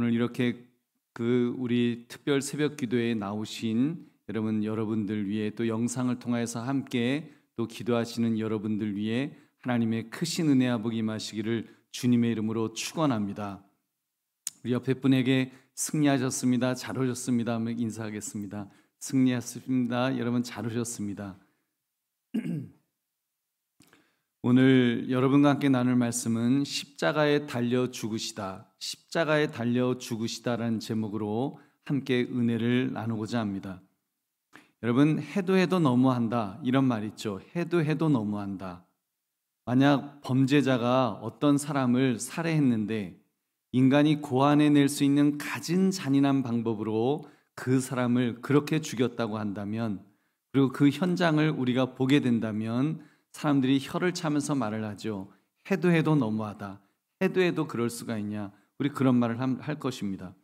오늘 이렇게 우리 특별 새벽 기도에 나오신 여러분들 위해 또 영상을 통해서 함께 또 기도하시는 여러분들 위해 하나님의 크신 은혜와 복이 임하시기를 주님의 이름으로 축원합니다. 우리 옆에 분에게 승리하셨습니다, 잘 오셨습니다 하며 인사하겠습니다. 승리하셨습니다. 여러분 잘 오셨습니다. 오늘 여러분과 함께 나눌 말씀은 십자가에 달려 죽으시다, 십자가에 달려 죽으시다라는 제목으로 함께 은혜를 나누고자 합니다. 여러분, 해도 너무한다 이런 말 있죠. 해도 너무한다. 만약 범죄자가 어떤 사람을 살해했는데 인간이 고안해낼 수 있는 가진 잔인한 방법으로 그 사람을 그렇게 죽였다고 한다면, 그리고 그 현장을 우리가 보게 된다면 사람들이 혀를 차면서 말을 하죠. 해도 너무하다. 해도 그럴 수가 있냐. 우리 그런 말을 할 것입니다.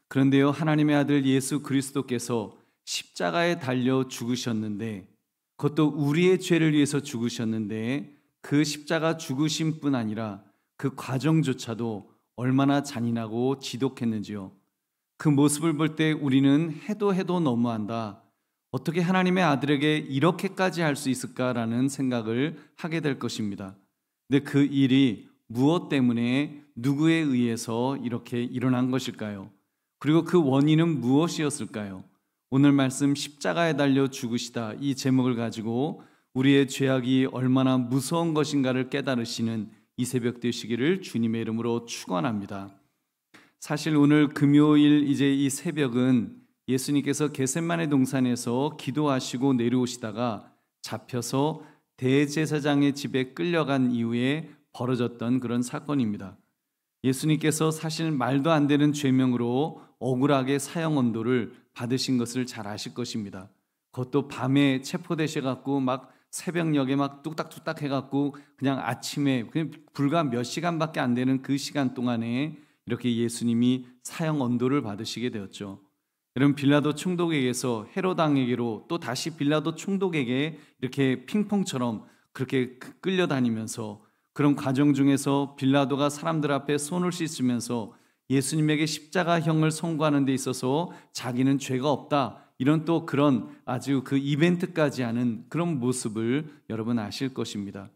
그런데요, 하나님의 아들 예수 그리스도께서 십자가에 달려 죽으셨는데, 그것도 우리의 죄를 위해서 죽으셨는데, 그 십자가 죽으심 뿐 아니라 그 과정조차도 얼마나 잔인하고 지독했는지요. 그 모습을 볼 때 우리는 해도 너무한다, 어떻게 하나님의 아들에게 이렇게까지 할 수 있을까라는 생각을 하게 될 것입니다. 근데 그 일이 무엇 때문에 누구에 의해서 이렇게 일어난 것일까요? 그리고 그 원인은 무엇이었을까요? 오늘 말씀 십자가에 달려 죽으시다, 이 제목을 가지고 우리의 죄악이 얼마나 무서운 것인가를 깨달으시는 이 새벽 되시기를 주님의 이름으로 축원합니다. 사실 오늘 금요일 이제 이 새벽은 예수님께서 겟세마네 동산에서 기도하시고 내려오시다가 잡혀서 대제사장의 집에 끌려간 이후에 벌어졌던 그런 사건입니다. 예수님께서 사실 말도 안 되는 죄명으로 억울하게 사형 언도를 받으신 것을 잘 아실 것입니다. 그것도 밤에 체포되셔갖고 막 새벽녘에 막 뚝딱뚝딱 해갖고 그냥 아침에 그냥 불과 몇 시간밖에 안 되는 그 시간 동안에 이렇게 예수님이 사형 언도를 받으시게 되었죠. 여러분, 빌라도 총독에게서 헤롯 왕에게로 또 다시 빌라도 총독에게 이렇게 핑퐁처럼 그렇게 끌려다니면서 그런 과정 중에서 빌라도가 사람들 앞에 손을 씻으면서 예수님에게 십자가형을 선고하는 데 있어서 자기는 죄가 없다, 이런 또 그런 아주 그 이벤트까지 하는 그런 모습을 여러분 아실 것입니다.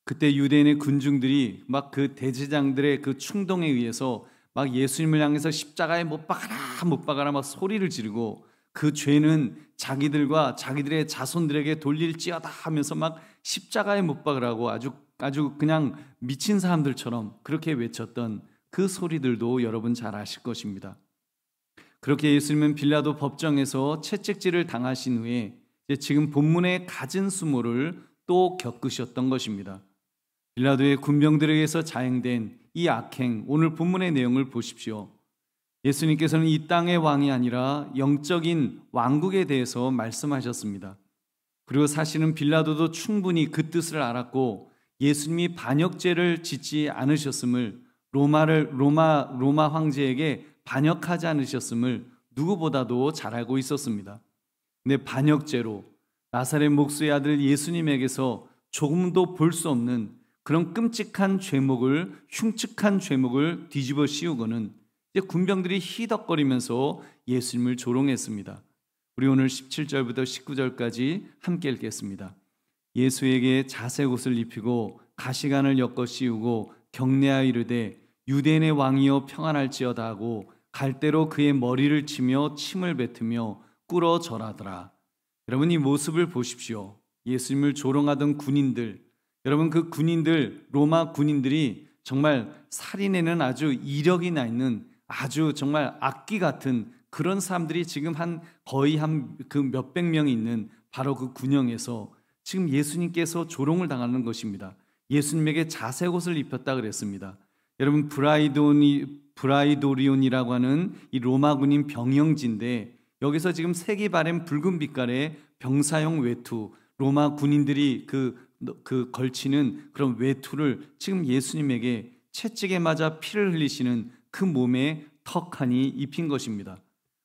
그때 유대인의 군중들이 막 그 대제장들의 그 충동에 의해서 막 예수님을 향해서 십자가에 못 박아라 막 소리를 지르고, 그 죄는 자기들과 자기들의 자손들에게 돌릴지어다 하면서 막 십자가에 못 박으라고 아주 그냥 미친 사람들처럼 그렇게 외쳤던 그 소리들도 여러분 잘 아실 것입니다. 그렇게 예수님은 빌라도 법정에서 채찍질을 당하신 후에 이제 지금 본문의 갖은 수모를 또 겪으셨던 것입니다. 빌라도의 군병들에 의해서 자행된 이 악행, 오늘 본문의 내용을 보십시오. 예수님께서는 이 땅의 왕이 아니라 영적인 왕국에 대해서 말씀하셨습니다. 그리고 사실은 빌라도도 충분히 그 뜻을 알았고 예수님이 반역죄를 짓지 않으셨음을, 로마 황제에게 반역하지 않으셨음을 누구보다도 잘 알고 있었습니다. 근데 반역죄로 나사렛 목수의 아들 예수님에게서 조금도 볼 수 없는 그런 끔찍한 죄목을, 흉측한 죄목을 뒤집어 씌우고는 이제 군병들이 희덕거리면서 예수님을 조롱했습니다. 우리 오늘 17절부터 19절까지 함께 읽겠습니다. 예수에게 자색 옷을 입히고 가시관을 엮어 씌우고 경례하여 이르되 유대인의 왕이여 평안할지어다 하고 갈대로 그의 머리를 치며 침을 뱉으며 꿇어 절하더라. 여러분, 이 모습을 보십시오. 예수님을 조롱하던 군인들, 여러분, 그 군인들, 로마 군인들이 정말 살인에는 아주 이력이 나 있는 아주 정말 악기 같은 그런 사람들이 지금 거의 그 몇백 명이 있는 바로 그 군영에서 지금 예수님께서 조롱을 당하는 것입니다. 예수님에게 자색 옷을 입혔다 그랬습니다. 여러분, 브라이도리온이라고 하는 이 로마 군인 병영지인데, 여기서 지금 색이 바랜 붉은 빛깔의 병사용 외투, 로마 군인들이 그 걸치는 그런 외투를 지금 예수님에게 채찍에 맞아 피를 흘리시는 그 몸에 턱하니 입힌 것입니다.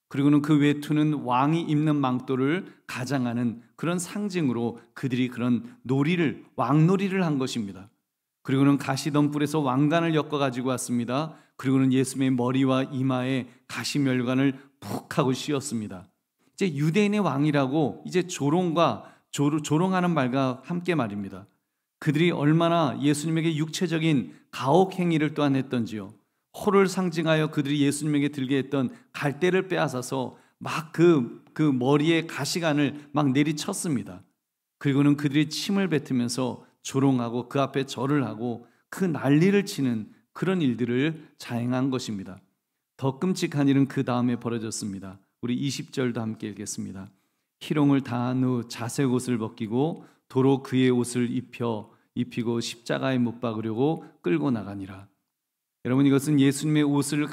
그리고는 그 외투는 왕이 입는 망토를 가장하는 그런 상징으로 그들이 그런 왕놀이를 한 것입니다. 그리고는 가시덤불에서 왕관을 엮어 가지고 왔습니다. 그리고는 예수님의 머리와 이마에 가시멸관을 푹 하고 씌웠습니다. 이제 유대인의 왕이라고 이제 조롱하는 말과 함께 말입니다. 그들이 얼마나 예수님에게 육체적인 가혹 행위를 또한 했던지요. 호를 상징하여 그들이 예수님에게 들게 했던 갈대를 빼앗아서 막 그 머리에 가시관을 막 내리쳤습니다. 그리고는 그들이 침을 뱉으면서 조롱하고 그 앞에 절을 하고 그 난리를 치는 그런 일들을 자행한 것입니다. 더 끔찍한 일은 그 다음에 벌어졌습니다. 우리 20절도 함께 읽겠습니다. 희롱을 다한 후 자색 옷을 벗기고 도로 그의 옷을 입히고 십자가에 못 박으려고 끌고 나가니라. 여러분, 이것은 예수님의 옷을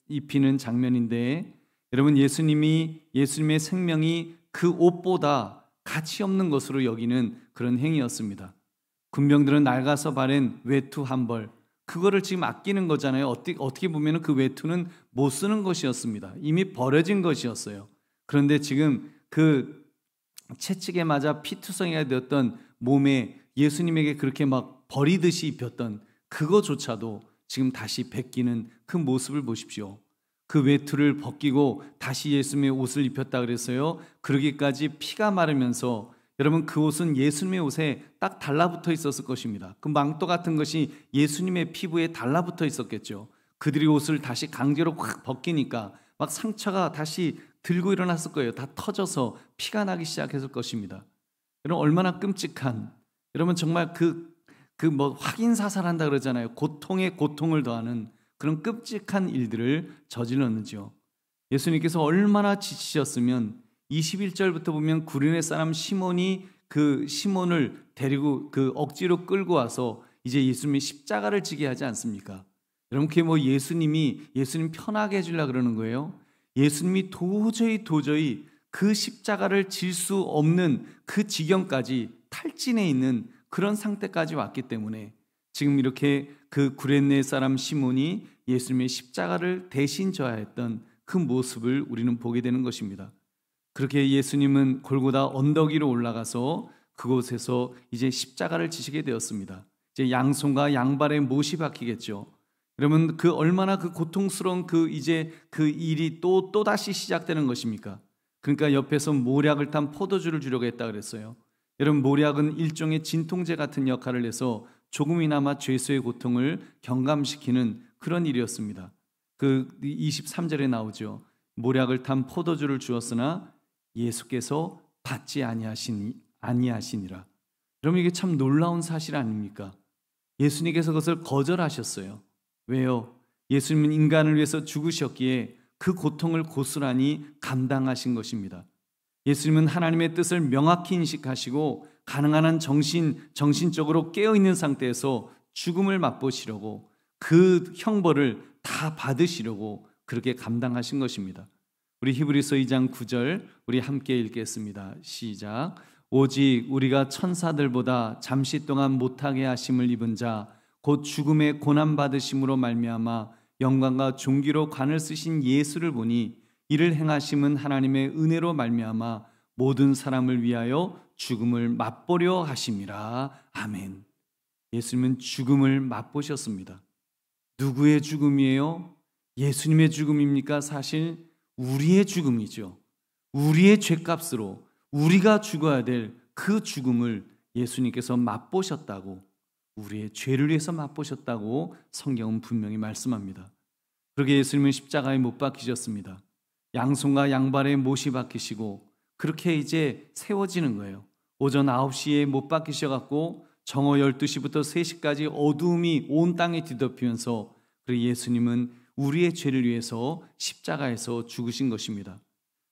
입히는 장면인데, 여러분, 예수님의 생명이 그 옷보다 가치 없는 것으로 여기는 그런 행위였습니다. 군병들은 낡아서 바른 외투 한 벌, 그거를 지금 아끼는 거잖아요. 어떻게 보면 그 외투는 못 쓰는 것이었습니다. 이미 버려진 것이었어요. 그런데 지금 그 채찍에 맞아 피투성이가 되었던 몸에 예수님에게 그렇게 막 버리듯이 입혔던 그거조차도 지금 다시 벗기는 그 모습을 보십시오. 그 외투를 벗기고 다시 예수님의 옷을 입혔다 그래서요, 그러기까지 피가 마르면서, 여러분, 그 옷은 예수님의 옷에 딱 달라붙어 있었을 것입니다. 그 망토 같은 것이 예수님의 피부에 달라붙어 있었겠죠. 그들이 옷을 다시 강제로 확 벗기니까 막 상처가 다시 들고 일어났을 거예요. 다 터져서 피가 나기 시작했을 것입니다. 여러분, 얼마나 끔찍한, 여러분, 정말 확인 사살한다 그러잖아요. 고통에 고통을 더하는 그런 끔찍한 일들을 저질렀는지요. 예수님께서 얼마나 지치셨으면 21절부터 보면 구레네 사람 시몬이 그 시몬을 데리고 억지로 끌고 와서 이제 예수님이 십자가를 지게 하지 않습니까? 여러분, 그게 예수님 편하게 해주려고 그러는 거예요? 예수님이 도저히 그 십자가를 질 수 없는 그 지경까지 탈진해 있는 그런 상태까지 왔기 때문에 지금 이렇게 그 구레네 사람 시몬이 예수님의 십자가를 대신 져야 했던 그 모습을 우리는 보게 되는 것입니다. 그렇게 예수님은 골고다 언덕 위로 올라가서 그곳에서 이제 십자가를 지시게 되었습니다. 이제 양손과 양발에 못이 박히겠죠. 여러분, 얼마나 고통스러운 그 일이 또 다시 시작되는 것입니까? 그러니까 옆에서 모략을 탄 포도주를 주려고 했다 그랬어요. 여러분, 모략은 일종의 진통제 같은 역할을 해서 조금이나마 죄수의 고통을 경감시키는 그런 일이었습니다. 23절에 나오죠. 모략을 탄 포도주를 주었으나 예수께서 받지 아니하시니라. 여러분, 이게 참 놀라운 사실 아닙니까? 예수님께서 그것을 거절하셨어요. 왜요? 예수님은 인간을 위해서 죽으셨기에 그 고통을 고스란히 감당하신 것입니다. 예수님은 하나님의 뜻을 명확히 인식하시고 가능한 한 정신적으로 깨어있는 상태에서 죽음을 맛보시려고, 그 형벌을 다 받으시려고 그렇게 감당하신 것입니다. 우리 히브리서 2장 9절 우리 함께 읽겠습니다. 시작. 오직 우리가 천사들보다 잠시 동안 못하게 하심을 입은 자 곧 죽음의 고난 받으심으로 말미암아 영광과 존귀로 관을 쓰신 예수를 보니 이를 행하심은 하나님의 은혜로 말미암아 모든 사람을 위하여 죽음을 맛보려 하심이라. 아멘. 예수님은 죽음을 맛보셨습니다. 누구의 죽음이에요? 예수님의 죽음입니까? 사실 우리의 죽음이죠. 우리의 죄값으로 우리가 죽어야 될 그 죽음을 예수님께서 맛보셨다고, 우리의 죄를 위해서 맛보셨다고 성경은 분명히 말씀합니다. 그렇게 예수님은 십자가에 못 박히셨습니다. 양손과 양발에 못이 박히시고 그렇게 이제 세워지는 거예요. 오전 9시에 못 박히셔갖고 정오 12시부터 3시까지 어두움이 온 땅에 뒤덮이면서 예수님은 우리의 죄를 위해서 십자가에서 죽으신 것입니다.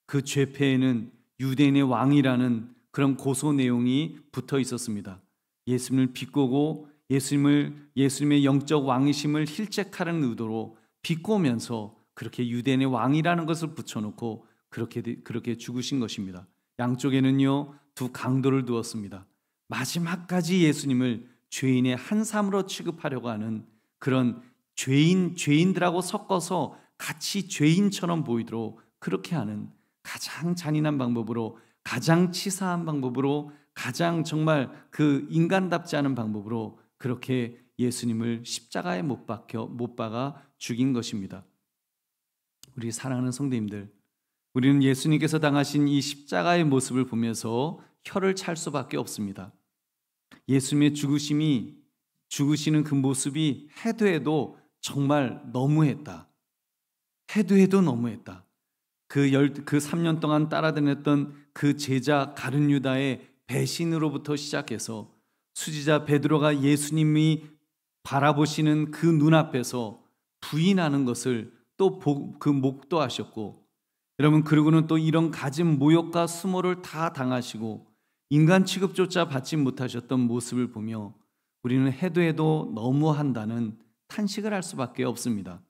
그 죄패에는 유대인의 왕이라는 그런 고소 내용이 붙어 있었습니다. 예수님을 비꼬고 예수님의 영적 왕이심을 힐책하는 의도로 비꼬면서 그렇게 유대인의 왕이라는 것을 붙여놓고 그렇게 죽으신 것입니다. 양쪽에는요, 두 강도를 두었습니다. 마지막까지 예수님을 죄인의 한 사람으로 취급하려고 하는 그런 죄인들하고 섞어서 같이 죄인처럼 보이도록 그렇게 하는 가장 잔인한 방법으로, 가장 치사한 방법으로, 가장 정말 인간답지 않은 방법으로 그렇게 예수님을 십자가에 못 박아 죽인 것입니다. 우리 사랑하는 성도님들, 우리는 예수님께서 당하신 이 십자가의 모습을 보면서 혀를 찰 수밖에 없습니다. 예수님의 죽으시는 그 모습이 해도 해도 정말 너무했다. 해도 해도 너무했다. 그 3년 동안 따라다녔던 그 제자 가룟 유다의 배신으로부터 시작해서 수지자 베드로가 예수님이 바라보시는 그 눈앞에서 부인하는 것을 또 그 목도하셨고, 여러분, 그리고는 또 이런 갖은 모욕과 수모를 다 당하시고 인간 취급조차 받지 못하셨던 모습을 보며 우리는 해도 해도 너무한다는 탄식을 할 수밖에 없습니다.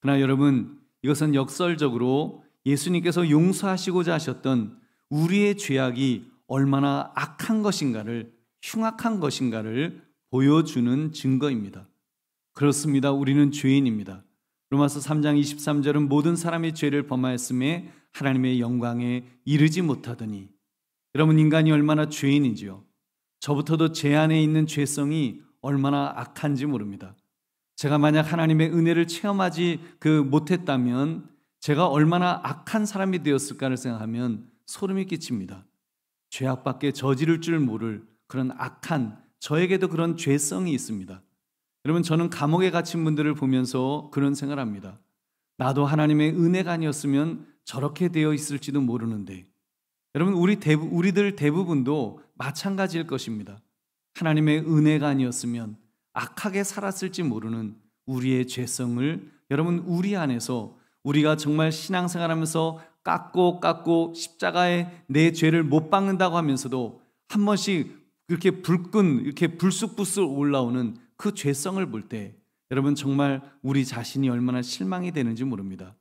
그러나 여러분, 이것은 역설적으로 예수님께서 용서하시고자 하셨던 우리의 죄악이 얼마나 악한 것인가를, 흉악한 것인가를 보여주는 증거입니다. 그렇습니다. 우리는 죄인입니다. 로마서 3장 23절은 모든 사람이 죄를 범하였음에 하나님의 영광에 이르지 못하더니, 여러분, 인간이 얼마나 죄인인지요. 저부터도 제 안에 있는 죄성이 얼마나 악한지 모릅니다. 제가 만약 하나님의 은혜를 체험하지 못했다면 제가 얼마나 악한 사람이 되었을까를 생각하면 소름이 끼칩니다. 죄악밖에 저지를 줄 모를 그런 악한, 저에게도 그런 죄성이 있습니다. 여러분, 저는 감옥에 갇힌 분들을 보면서 그런 생각을 합니다. 나도 하나님의 은혜가 아니었으면 저렇게 되어 있을지도 모르는데, 여러분, 우리들 대부분도 마찬가지일 것입니다. 하나님의 은혜가 아니었으면 악하게 살았을지 모르는 우리의 죄성을, 여러분, 우리 안에서 우리가 정말 신앙생활하면서 깎고 십자가에 내 죄를 못 박는다고 하면서도 한 번씩 이렇게 이렇게 불쑥불쑥 올라오는 그 죄성을 볼 때, 여러분, 정말 우리 자신이 얼마나 실망이 되는지 모릅니다.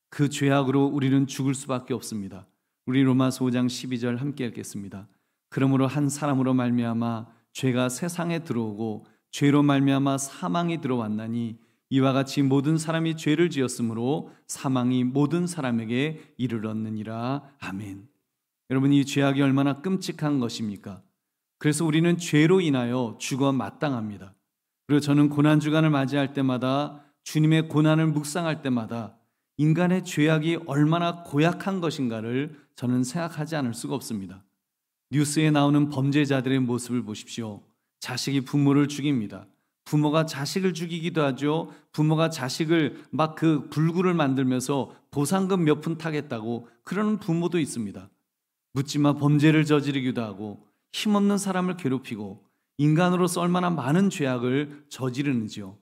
그 죄악으로 우리는 죽을 수밖에 없습니다. 우리 로마서 5장 12절 함께 읽겠습니다. 그러므로 한 사람으로 말미암아 죄가 세상에 들어오고 죄로 말미암아 사망이 들어왔나니 이와 같이 모든 사람이 죄를 지었으므로 사망이 모든 사람에게 이르렀느니라. 아멘. 여러분, 이 죄악이 얼마나 끔찍한 것입니까? 그래서 우리는 죄로 인하여 죽어 마땅합니다. 그리고 저는 고난주간을 맞이할 때마다, 주님의 고난을 묵상할 때마다 인간의 죄악이 얼마나 고약한 것인가를 저는 생각하지 않을 수가 없습니다. 뉴스에 나오는 범죄자들의 모습을 보십시오. 자식이 부모를 죽입니다. 부모가 자식을 죽이기도 하죠. 부모가 자식을 막 그 불구를 만들면서 보상금 몇 푼 타겠다고 그러는 부모도 있습니다. 묻지마 범죄를 저지르기도 하고 힘없는 사람을 괴롭히고 인간으로서 얼마나 많은 죄악을 저지르는지요.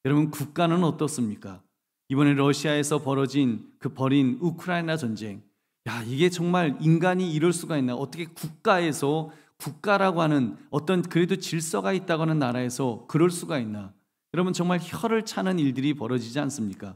여러분, 국가는 어떻습니까? 이번에 러시아에서 벌인 우크라이나 전쟁, 이게 정말 인간이 이럴 수가 있나? 어떻게 국가라고 하는 어떤 그래도 질서가 있다고 하는 나라에서 그럴 수가 있나? 여러분, 정말 혀를 차는 일들이 벌어지지 않습니까?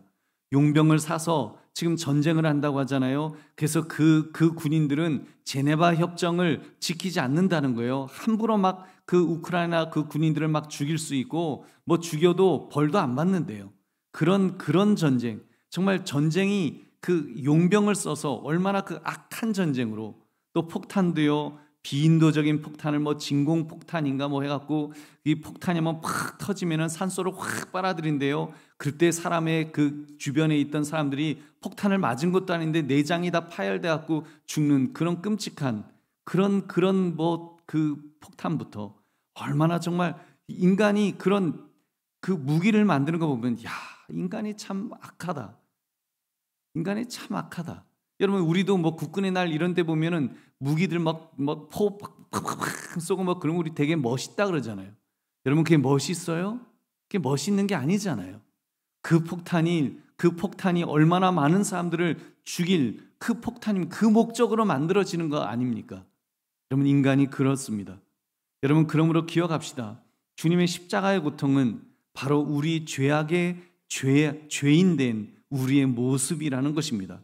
용병을 사서 지금 전쟁을 한다고 하잖아요. 그래서 그 군인들은 제네바 협정을 지키지 않는다는 거예요. 함부로 막 그 우크라이나 그 군인들을 막 죽일 수 있고, 뭐 죽여도 벌도 안 받는데요. 그런 전쟁, 정말 전쟁이 그 용병을 써서 얼마나 그 악한 전쟁으로, 또 폭탄도요, 비인도적인 폭탄을 뭐 진공폭탄인가 뭐 해갖고 이 폭탄이 뭐 팍 터지면은 산소를 확 빨아들인대요. 그때 사람의 그 주변에 있던 사람들이 폭탄을 맞은 것도 아닌데 내장이 다 파열돼갖고 죽는 그런 끔찍한 그런 뭐 그 폭탄부터 얼마나 정말 인간이 그런 그 무기를 만드는 거 보면, 인간이 참 악하다. 인간이 참 악하다. 여러분, 우리도 뭐 국군의 날 이런 데 보면은 무기들 포 쏘고 뭐 그러면 우리 되게 멋있다 그러잖아요. 여러분, 그게 멋있어요? 그게 멋있는 게 아니잖아요. 그 폭탄이 얼마나 많은 사람들을 죽일 그 폭탄이면 그 목적으로 만들어지는 거 아닙니까? 여러분, 인간이 그렇습니다. 여러분, 그러므로 기억합시다. 주님의 십자가의 고통은 바로 우리 죄악의 죄인된 우리의 모습이라는 것입니다.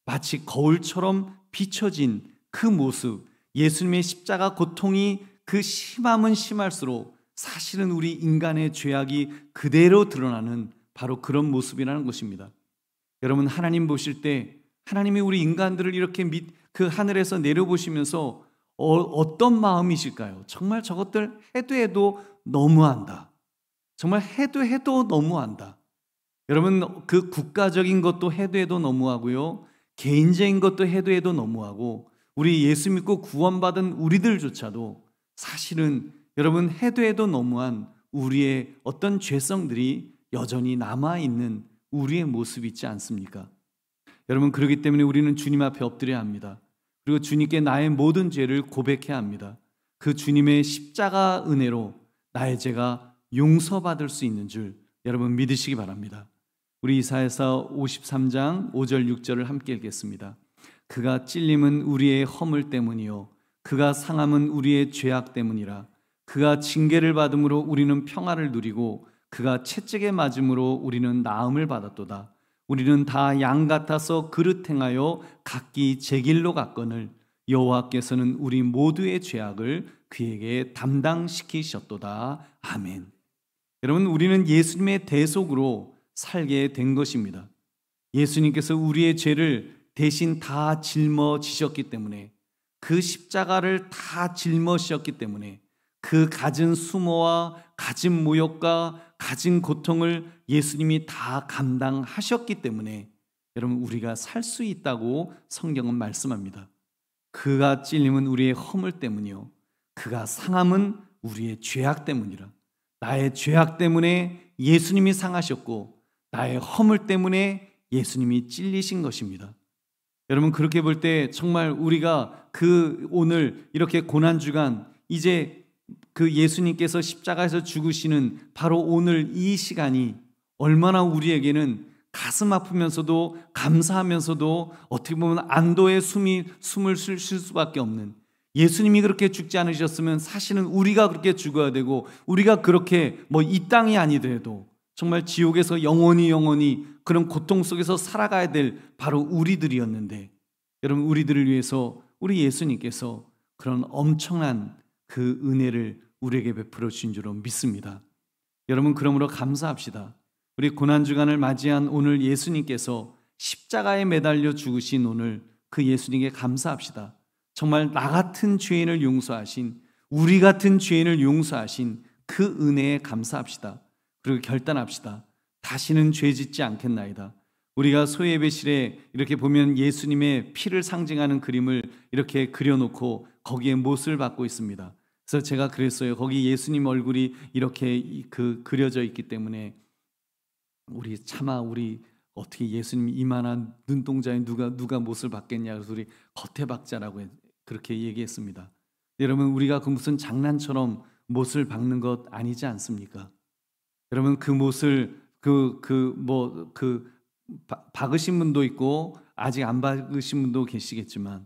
마치 거울처럼 비춰진 그 모습, 예수님의 십자가 고통이 그 심함은 심할수록 사실은 우리 인간의 죄악이 그대로 드러나는 바로 그런 모습이라는 것입니다. 여러분, 하나님 보실 때 하나님이 우리 인간들을 이렇게 그 하늘에서 내려보시면서 어떤 마음이실까요? 정말 저것들 해도 너무한다. 정말 해도 너무한다. 여러분, 그 국가적인 것도 해도 너무하고요, 개인적인 것도 해도 너무하고, 우리 예수 믿고 구원받은 우리들조차도 사실은 여러분 해도 너무한 우리의 어떤 죄성들이 여전히 남아있는 우리의 모습이 있지 않습니까? 여러분, 그렇기 때문에 우리는 주님 앞에 엎드려야 합니다. 그리고 주님께 나의 모든 죄를 고백해야 합니다. 그 주님의 십자가 은혜로 나의 죄가 용서받을 수 있는 줄 여러분 믿으시기 바랍니다. 우리 이사야서 53장 5절 6절을 함께 읽겠습니다. 그가 찔림은 우리의 허물 때문이요 그가 상함은 우리의 죄악 때문이라. 그가 징계를 받음으로 우리는 평화를 누리고 그가 채찍에 맞음으로 우리는 나음을 받았도다. 우리는 다 양 같아서 그릇 행하여 각기 제 길로 갔거늘 여호와께서는 우리 모두의 죄악을 그에게 담당시키셨도다. 아멘. 여러분, 우리는 예수님의 대속으로 살게 된 것입니다. 예수님께서 우리의 죄를 대신 다 짊어지셨기 때문에, 그 십자가를 다 짊어지셨기 때문에 그 갖은 수모와 갖은 모욕과 갖은 고통을 예수님이 다 감당하셨기 때문에 여러분 우리가 살 수 있다고 성경은 말씀합니다. 그가 찔림은 우리의 허물 때문이요 그가 상함은 우리의 죄악 때문이라. 나의 죄악 때문에 예수님이 상하셨고 나의 허물 때문에 예수님이 찔리신 것입니다. 여러분, 그렇게 볼 때 정말 우리가 오늘 이렇게 고난주간 이제 그 예수님께서 십자가에서 죽으시는 바로 오늘 이 시간이 얼마나 우리에게는 가슴 아프면서도 감사하면서도 어떻게 보면 안도의 숨을 쉴 수밖에 없는, 예수님이 그렇게 죽지 않으셨으면 사실은 우리가 그렇게 죽어야 되고 우리가 그렇게 이 땅이 아니더라도 정말 지옥에서 영원히 그런 고통 속에서 살아가야 될 바로 우리들이었는데, 여러분 우리들을 위해서 우리 예수님께서 그런 엄청난 그 은혜를 우리에게 베풀어 주신 줄로 믿습니다. 여러분, 그러므로 감사합시다. 우리 고난주간을 맞이한 오늘 예수님께서 십자가에 매달려 죽으신 오늘 그 예수님께 감사합시다. 정말 나 같은 죄인을 용서하신, 우리 같은 죄인을 용서하신 그 은혜에 감사합시다. 그리고 결단합시다. 다시는 죄 짓지 않겠나이다. 우리가 소예배실에 이렇게 보면 예수님의 피를 상징하는 그림을 이렇게 그려놓고 거기에 못을 받고 있습니다. 그래서 제가 그랬어요. 거기 예수님 얼굴이 이렇게 그려져 있기 때문에 우리 어떻게 예수님 이만한 눈동자에 누가 못을 받겠냐, 그래서 우리 겉에 박자라고 그렇게 얘기했습니다. 여러분, 우리가 그 무슨 장난처럼 못을 박는 것 아니지 않습니까? 여러분, 그 못을 박으신 분도 있고 아직 안 박으신 분도 계시겠지만,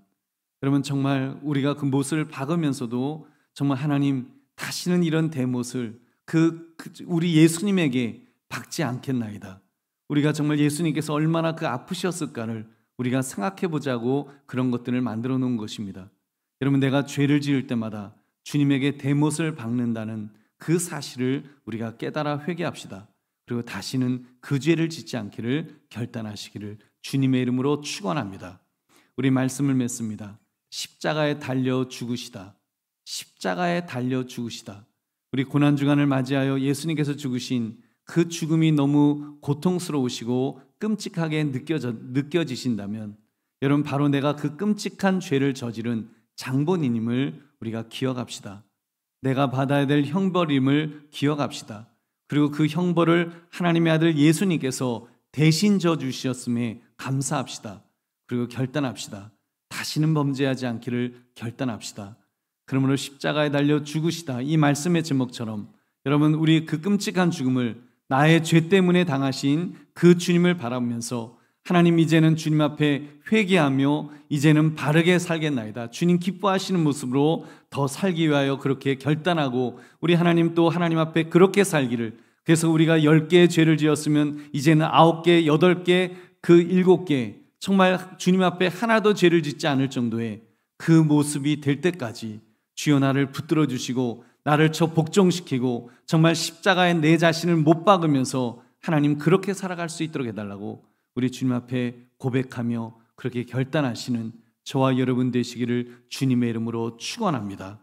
여러분 정말 우리가 그 못을 박으면서도 정말 하나님 다시는 이런 대못을 우리 예수님에게 박지 않겠나이다. 우리가 정말 예수님께서 얼마나 아프셨을까를 우리가 생각해 보자고 그런 것들을 만들어 놓은 것입니다. 여러분, 내가 죄를 지을 때마다 주님에게 대못을 박는다는 그 사실을 우리가 깨달아 회개합시다. 그리고 다시는 그 죄를 짓지 않기를 결단하시기를 주님의 이름으로 축원합니다. 우리 말씀을 맺습니다. 십자가에 달려 죽으시다. 십자가에 달려 죽으시다. 우리 고난주간을 맞이하여 예수님께서 죽으신 그 죽음이 너무 고통스러우시고 끔찍하게 느껴지신다면, 여러분 바로 내가 그 끔찍한 죄를 저지른 장본인임을 우리가 기억합시다. 내가 받아야 될 형벌임을 기억합시다. 그리고 그 형벌을 하나님의 아들 예수님께서 대신 져주셨음에 감사합시다. 그리고 결단합시다. 다시는 범죄하지 않기를 결단합시다. 그러므로 십자가에 달려 죽으시다, 이 말씀의 제목처럼 여러분 우리 그 끔찍한 죽음을 나의 죄 때문에 당하신 그 주님을 바라보면서, 하나님 이제는 주님 앞에 회개하며 이제는 바르게 살겠나이다, 주님 기뻐하시는 모습으로 더 살기 위하여 그렇게 결단하고 우리 하나님 또 하나님 앞에 그렇게 살기를, 그래서 우리가 10개의 죄를 지었으면 이제는 9개, 8개, 그 7개 정말 주님 앞에 하나도 죄를 짓지 않을 정도의 그 모습이 될 때까지 주여 나를 붙들어 주시고 나를 복종시키고 정말 십자가에 내 자신을 못 박으면서 하나님 그렇게 살아갈 수 있도록 해달라고 우리 주님 앞에 고백하며 그렇게 결단하시는 저와 여러분 되시기를 주님의 이름으로 축원합니다.